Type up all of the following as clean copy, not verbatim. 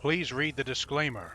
Please read the disclaimer.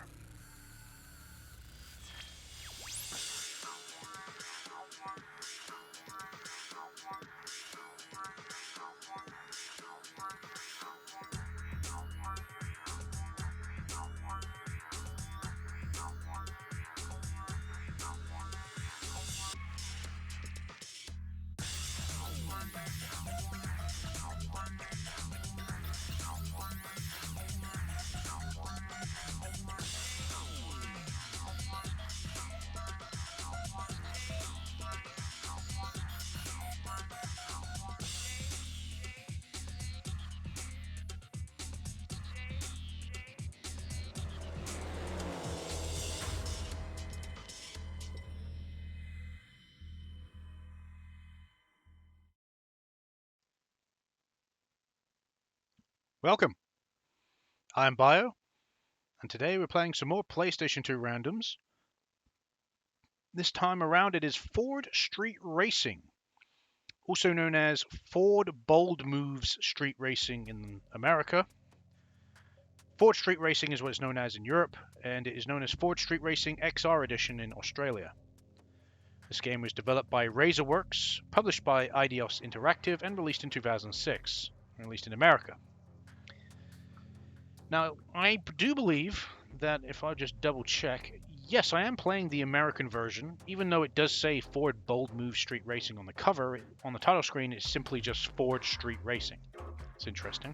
Welcome. I'm Bio, and today we're playing some more PlayStation 2 randoms. This time around it is Ford Street Racing, also known as Ford Bold Moves Street Racing in America. Ford Street Racing is what it's known as in Europe, and it is known as Ford Street Racing XR Edition in Australia. This game was developed by Razorworks, published by Eidos Interactive, and released in 2006, released in America. Now, I do believe that if I just double check, yes, I am playing the American version, even though it does say Ford Bold Move Street Racing on the cover. On the title screen, it's simply just Ford Street Racing. It's interesting.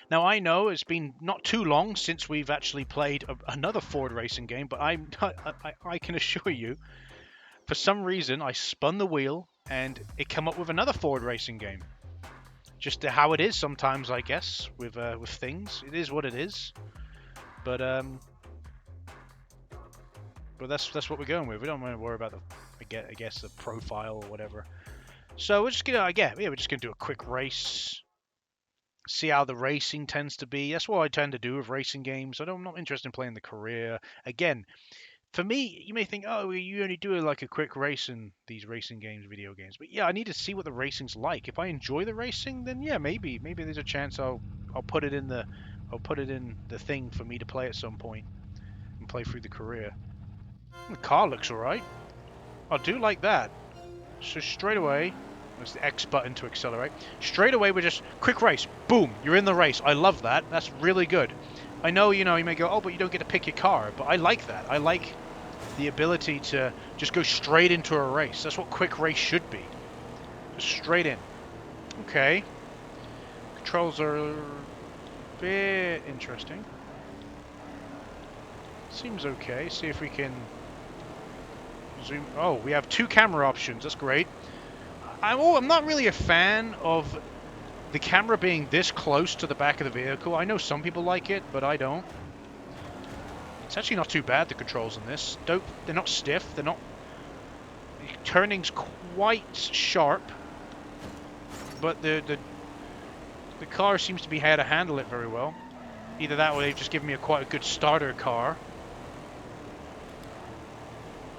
Now, I know it's been not too long since we've actually played another Ford racing game, but I can assure you, for some reason, I spun the wheel and it came up with another Ford racing game. Just how it is sometimes, I guess, with things. It is what it is. But that's what we're going with. We don't want to worry about I guess the profile or whatever. So we're just gonna we're just gonna do a quick race. See how the racing tends to be. That's what I tend to do with racing games. I'm not interested in playing the career. Again, for me, you may think, oh, you only do like a quick race in these racing games, video games. But yeah, I need to see what the racing's like. If I enjoy the racing, then yeah, maybe there's a chance I'll put it in the thing for me to play at some point and play through the career. The car looks alright. I do like that. So straight away, there's the X button to accelerate. Straight away, we're just quick race. Boom, you're in the race. I love that. That's really good. I know, you may go, oh, but you don't get to pick your car. But I like that. I like the ability to just go straight into a race. That's what quick race should be. Just straight in. Okay. Controls are a bit interesting. Seems okay. See if we can zoom. Oh, we have 2 camera options. That's great. I'm not really a fan of the camera being this close to the back of the vehicle. I know some people like it, but I don't. It's actually not too bad, the controls in this. They're not stiff. They're not... The turning's quite sharp. But the car seems to be how to handle it very well. Either that or they've just given me quite a good starter car.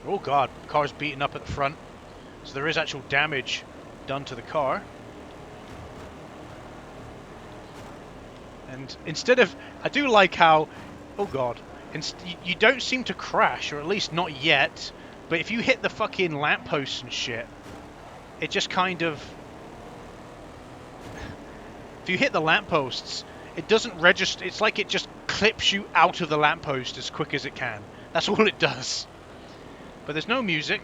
Oh god, the car's beaten up at the front. So there is actual damage done to the car. And instead of... I do like how... Oh god. You don't seem to crash, or at least not yet. But if you hit the fucking lampposts and shit, it just kind of... If you hit the lampposts, it doesn't register. It's like it just clips you out of the lamppost as quick as it can. That's all it does. But there's no music,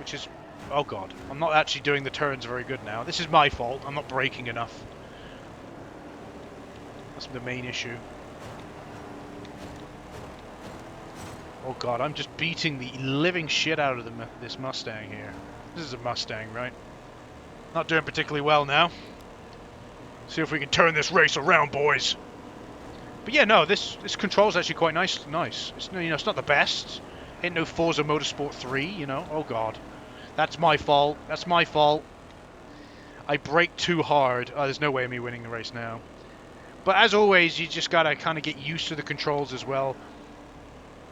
which is... Oh god, I'm not actually doing the turns very good now. This is my fault. I'm not braking enough. That's the main issue. Oh god, I'm just beating the living shit out of this Mustang here. This is a Mustang, right? Not doing particularly well now. See if we can turn this race around, boys. But yeah, no, this control's actually quite nice. It's, it's not the best. Ain't no Forza Motorsport 3, Oh god. That's my fault. That's my fault. I brake too hard. Oh, there's no way of me winning the race now. But as always, you just gotta kind of get used to the controls as well.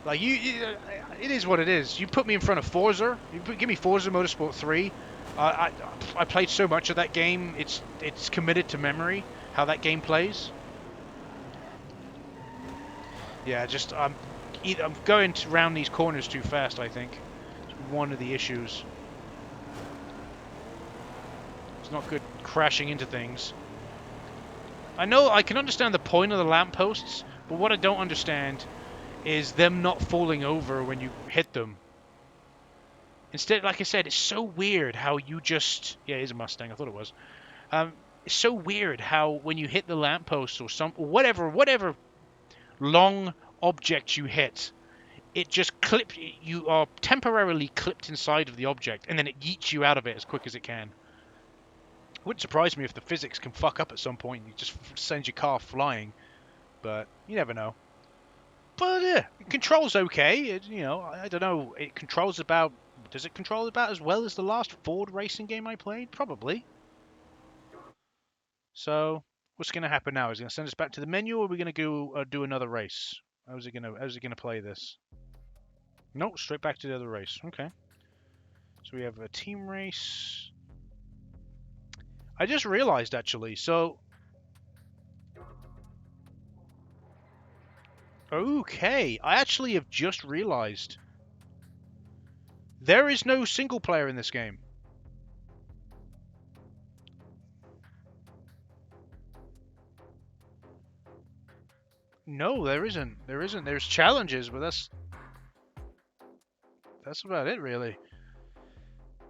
Like, it is what it is. You put me in front of Forza. Give me Forza Motorsport 3. I played so much of that game. It's committed to memory how that game plays. Yeah, just I'm going around these corners too fast, I think. It's one of the issues. It's not good crashing into things. I know I can understand the point of the lampposts, but what I don't understand is them not falling over when you hit them. Instead, like I said, it's so weird how you just... Yeah, it is a Mustang. I thought it was. It's so weird how when you hit the lamppost or whatever long object you hit, it just you are temporarily clipped inside of the object, and then it yeets you out of it as quick as it can. It wouldn't surprise me if the physics can fuck up at some point and you just send your car flying, but you never know. But yeah, it controls okay. I don't know. Does it control about as well as the last Ford racing game I played? Probably. So what's going to happen now? Is it going to send us back to the menu, or are we going to go do another race? How's it going to play this? Nope, straight back to the other race. Okay. So we have a team race. I just realized actually. So okay, I actually have just realized there is no single player in this game. No, there isn't. There isn't. There's challenges, but that's about it, really.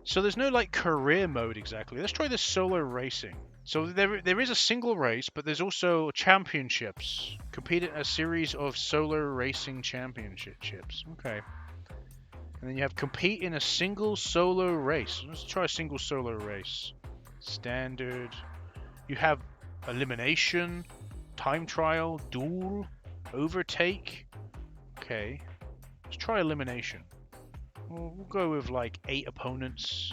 So there's no like career mode exactly. Let's try this solo racing. So there is a single race, but there's also championships. Compete in a series of solo racing championships. Okay. And then you have compete in a single solo race. Let's try a single solo race. Standard. You have elimination, time trial, duel, overtake. Okay. Let's try elimination. We'll go with like 8 opponents.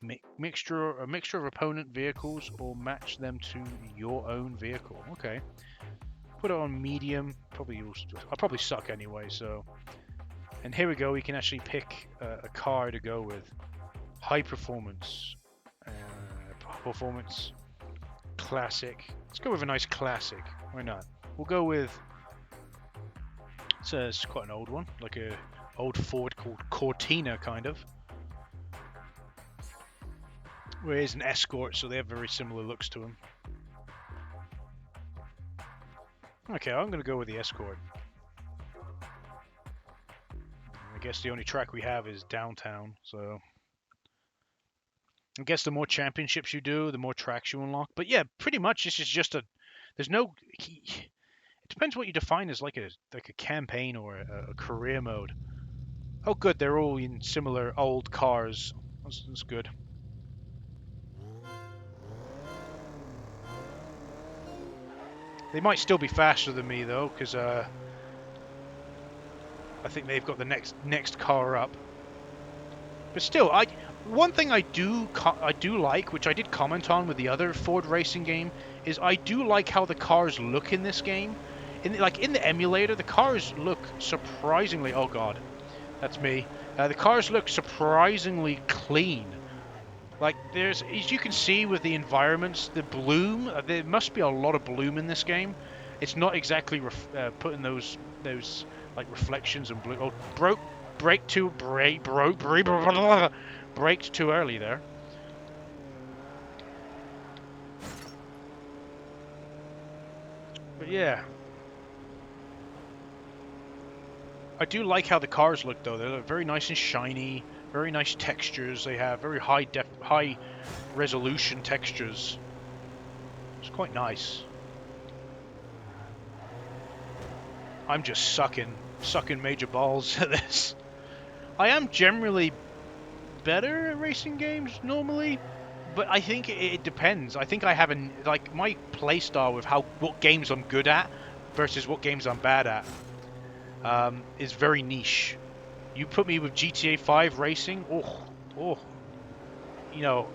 A mixture of opponent vehicles, or match them to your own vehicle. Okay. Put it on medium. I'll probably suck anyway, so. And here we go. We can actually pick a car to go with. High performance. Performance. Classic. Let's go with a nice classic. Why not? We'll go with. It's quite an old one, like a old Ford called Cortina, kind of. Where it is an Escort, so they have very similar looks to them. Okay, I'm going to go with the Escort. I guess the only track we have is downtown, so... I guess the more championships you do, the more tracks you unlock. But yeah, pretty much this is just a... There's no... It depends what you define as like a campaign or a career mode. Oh good, they're all in similar old cars. That's good. They might still be faster than me though, because I think they've got the next car up. But still, one thing I do like, which I did comment on with the other Ford racing game, is I do like how the cars look in this game. In the emulator, the cars look surprisingly... Oh god, that's me. The cars look surprisingly clean. Like, as you can see with the environments, the bloom, there must be a lot of bloom in this game. It's not exactly putting those like reflections and blue. Oh, braked too early there. But yeah. I do like how the cars look though. They look very nice and shiny. Very nice textures. They have very high resolution textures. It's quite nice. I'm just sucking major balls at this. I am generally better at racing games normally, but I think it depends. I think I have my playstyle with what games I'm good at versus what games I'm bad at is very niche. You put me with GTA 5 racing, you know,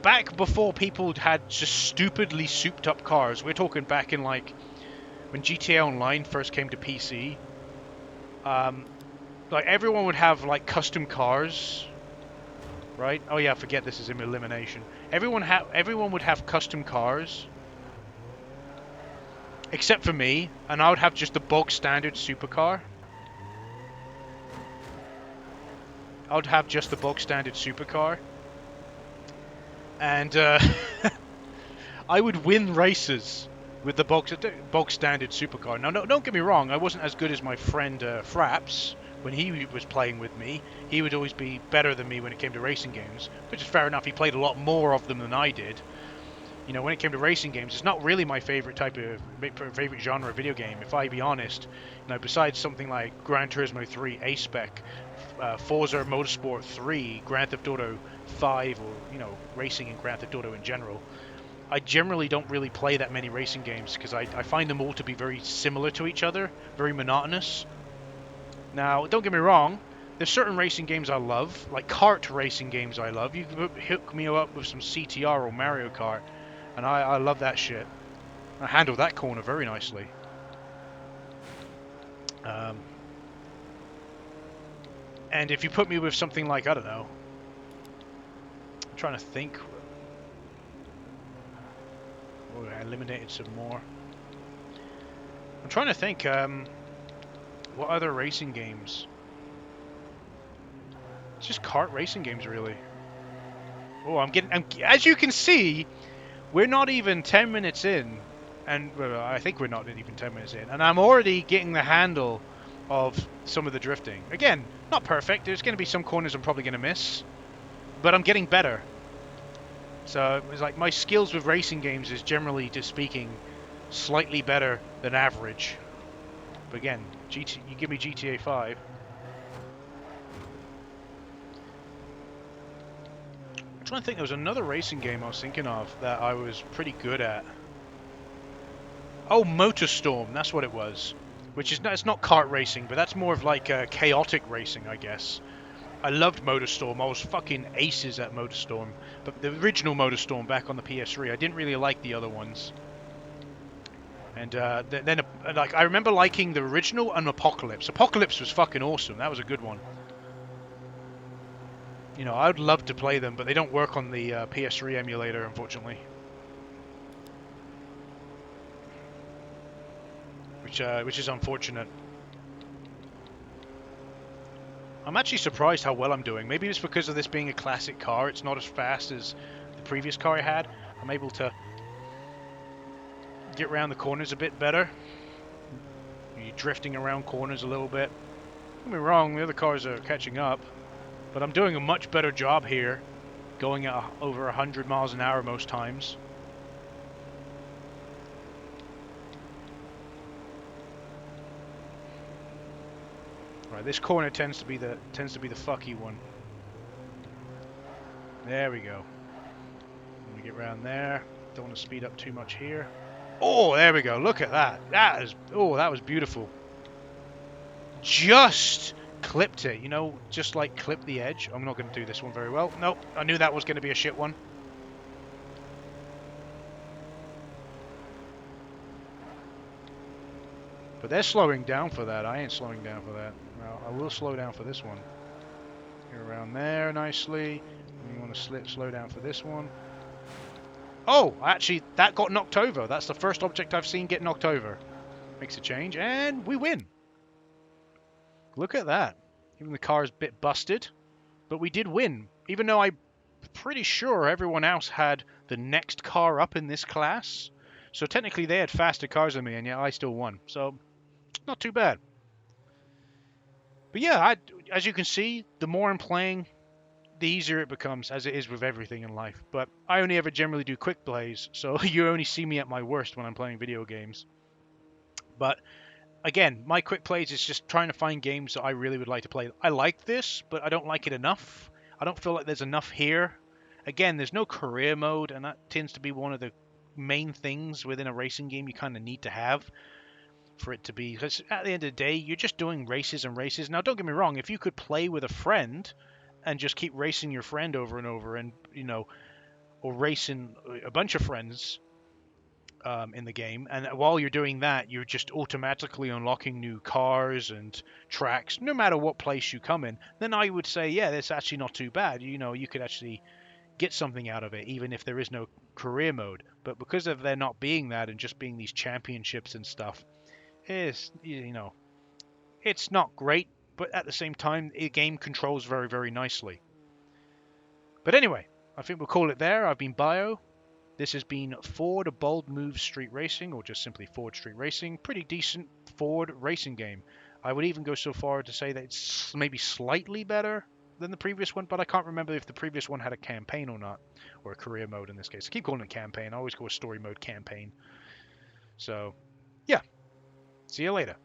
back before people had just stupidly souped up cars. We're talking back in like when GTA Online first came to PC. Like everyone would have like custom cars, right? Oh yeah, forget this is elimination. Everyone would have custom cars, except for me, and I would have just the bog standard supercar. I would have just the bog standard supercar, and I would win races with the bog standard supercar. Now, no, don't get me wrong, I wasn't as good as my friend Fraps when he was playing with me. He would always be better than me when it came to racing games, which is fair enough. He played a lot more of them than I did. You know, when it came to racing games, it's not really my favorite favorite genre of video game. If I be honest, you know, besides something like Gran Turismo 3, A-Spec, Forza Motorsport 3, Grand Theft Auto 5, or you know, racing in Grand Theft Auto in general, I generally don't really play that many racing games because I find them all to be very similar to each other, very monotonous. Now, don't get me wrong, there's certain racing games I love, like kart racing games I love. You can hook me up with some CTR or Mario Kart, and I love that shit. I handled that corner very nicely. And if you put me with something like, I don't know, I'm trying to think. Oh, I eliminated some more. I'm trying to think, what other racing games? It's just kart racing games, really. Oh, as you can see, we're not even 10 minutes in, and well, I think we're not even 10 minutes in, and I'm already getting the handle of some of the drifting. Again, not perfect. There's going to be some corners I'm probably going to miss, but I'm getting better. So it's like my skills with racing games is generally, just speaking, slightly better than average. But again, you give me GTA 5. I'm trying to think, there was another racing game I was thinking of that I was pretty good at. Oh, MotorStorm, that's what it was. Which is, it's not kart racing, but that's more of like chaotic racing, I guess. I loved MotorStorm. I was fucking aces at MotorStorm. But the original MotorStorm back on the PS3, I didn't really like the other ones. And then like, I remember liking the original and Apocalypse. Apocalypse was fucking awesome. That was a good one. You know, I would love to play them, but they don't work on the PS3 emulator, unfortunately. Which is unfortunate. I'm actually surprised how well I'm doing. Maybe it's because of this being a classic car. It's not as fast as the previous car I had. I'm able to get around the corners a bit better. You're drifting around corners a little bit. Don't get me wrong, the other cars are catching up, but I'm doing a much better job here, going at over 100 miles an hour most times. Right, this corner tends to be the fucky one. There we go. Let me get around there. Don't want to speed up too much here. Oh, there we go. Look at that. That was beautiful. Just clipped it, you know, just like clip the edge. I'm not going to do this one very well. Nope, I knew that was going to be a shit one. But they're slowing down for that. I ain't slowing down for that. Well, I will slow down for this one. Get around there nicely. And you want to slow down for this one. Oh, actually, that got knocked over. That's the first object I've seen get knocked over. Makes a change, and we win. Look at that. Even the car is a bit busted, but we did win. Even though I'm pretty sure everyone else had the next car up in this class. So technically they had faster cars than me, and yet I still won. So, not too bad. But yeah, as you can see, the more I'm playing, the easier it becomes, as it is with everything in life. But I only ever generally do quick plays, so you only see me at my worst when I'm playing video games. But again, my quick plays is just trying to find games that I really would like to play. I like this, but I don't like it enough. I don't feel like there's enough here. Again, there's no career mode, and that tends to be one of the main things within a racing game you kind of need to have for it to be. Because at the end of the day, you're just doing races and races. Now, don't get me wrong, if you could play with a friend and just keep racing your friend over and over, and you know, or racing a bunch of friends in the game, and while you're doing that, you're just automatically unlocking new cars and tracks, no matter what place you come in, then I would say, yeah, that's actually not too bad. You know, you could actually get something out of it, even if there is no career mode. But because of there not being that and just being these championships and stuff, it's, you know, it's not great, but at the same time, the game controls very, very nicely. But anyway, I think we'll call it there. I've been Bio. This has been Ford Bold Move Street Racing, or just simply Ford Street Racing. Pretty decent Ford racing game. I would even go so far to say that it's maybe slightly better than the previous one, but I can't remember if the previous one had a campaign or not, or a career mode in this case. I keep calling it campaign. I always go a story mode campaign. So, yeah. See you later.